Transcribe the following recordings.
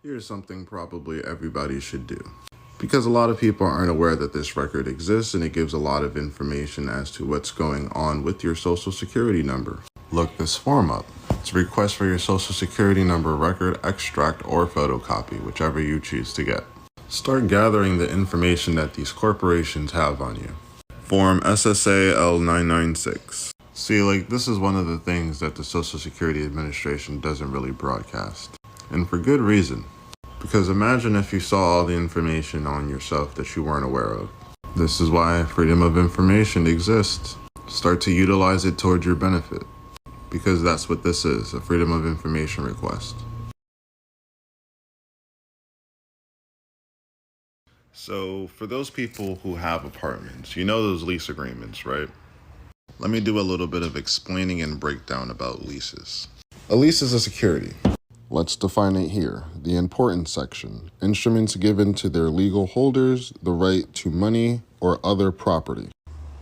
Here's something probably everybody should do. Because a lot of people aren't aware that this record exists, and it gives a lot of information as to what's going on with your social security number. Look this form up. It's a request for your social security number record, extract, or photocopy, whichever you choose to get. Start gathering the information that these corporations have on you. Form SSA L996. See, this is one of the things that the Social Security Administration doesn't really broadcast. And for good reason. Because imagine if you saw all the information on yourself that you weren't aware of. This is why freedom of information exists. Start to utilize it towards your benefit. Because that's what this is, a freedom of information request. So for those people who have apartments, you know those lease agreements, right? Let me do a little bit of explaining and breakdown about leases. A lease is a security. Let's define it here. The important section. Instruments given to their legal holders, the right to money or other property.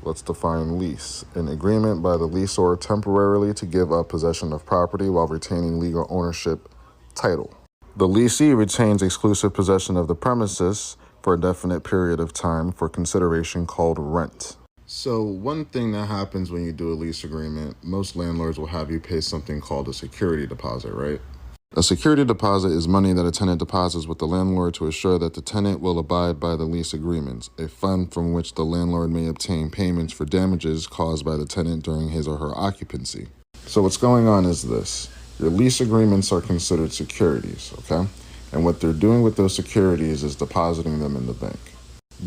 Let's define lease. An agreement by the leaseor temporarily to give up possession of property while retaining legal ownership title. The leasee retains exclusive possession of the premises for a definite period of time for consideration called rent. So one thing that happens when you do a lease agreement, most landlords will have you pay something called a security deposit, right? A security deposit is money that a tenant deposits with the landlord to assure that the tenant will abide by the lease agreements, a fund from which the landlord may obtain payments for damages caused by the tenant during his or her occupancy. So what's going on is this. Your lease agreements are considered securities, okay? And what they're doing with those securities is depositing them in the bank,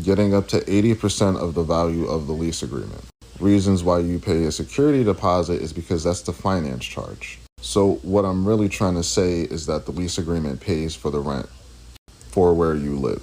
getting up to 80% of the value of the lease agreement. Reasons why you pay a security deposit is because that's the finance charge. So what I'm really trying to say is that the lease agreement pays for the rent for where you live.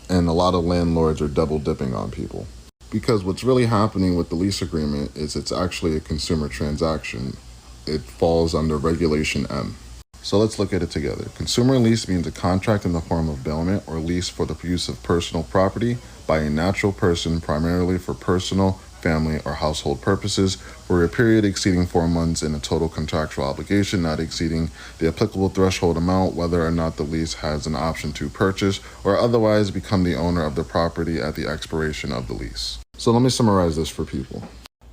And a lot of landlords are double dipping on people. Because what's really happening with the lease agreement is it's actually a consumer transaction. It falls under Regulation M. So let's look at it together. Consumer lease means a contract in the form of bailment or lease for the use of personal property by a natural person, primarily for personal, family, or household purposes, for a period exceeding 4 months in a total contractual obligation, not exceeding the applicable threshold amount, whether or not the lease has an option to purchase or otherwise become the owner of the property at the expiration of the lease. So let me summarize this for people.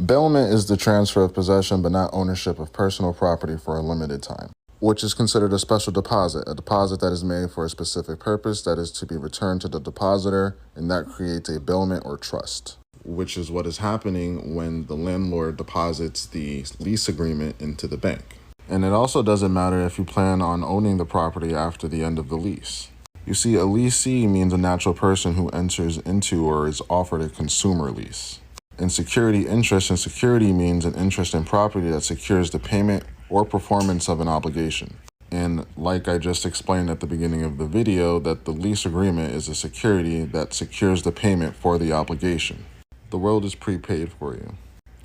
Bailment is the transfer of possession but not ownership of personal property for a limited time, which is considered a special deposit, a deposit that is made for a specific purpose that is to be returned to the depositor, and that creates a bailment or trust, which is what is happening when the landlord deposits the lease agreement into the bank. And it also doesn't matter if you plan on owning the property after the end of the lease. You see, a leasee means a natural person who enters into or is offered a consumer lease. And security interest and security means an interest in property that secures the payment or performance of an obligation. And like I just explained at the beginning of the video, that the lease agreement is a security that secures the payment for the obligation. The world is prepaid for you.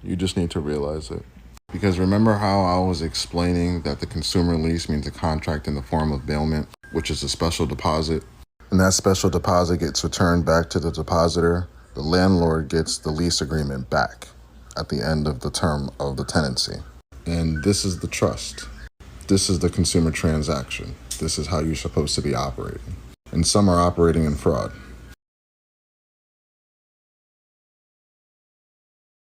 You just need to realize it. Because remember how I was explaining that the consumer lease means a contract in the form of bailment, which is a special deposit? And that special deposit gets returned back to the depositor. The landlord gets the lease agreement back at the end of the term of the tenancy. And this is the trust. This is the consumer transaction. This is how you're supposed to be operating. And some are operating in fraud.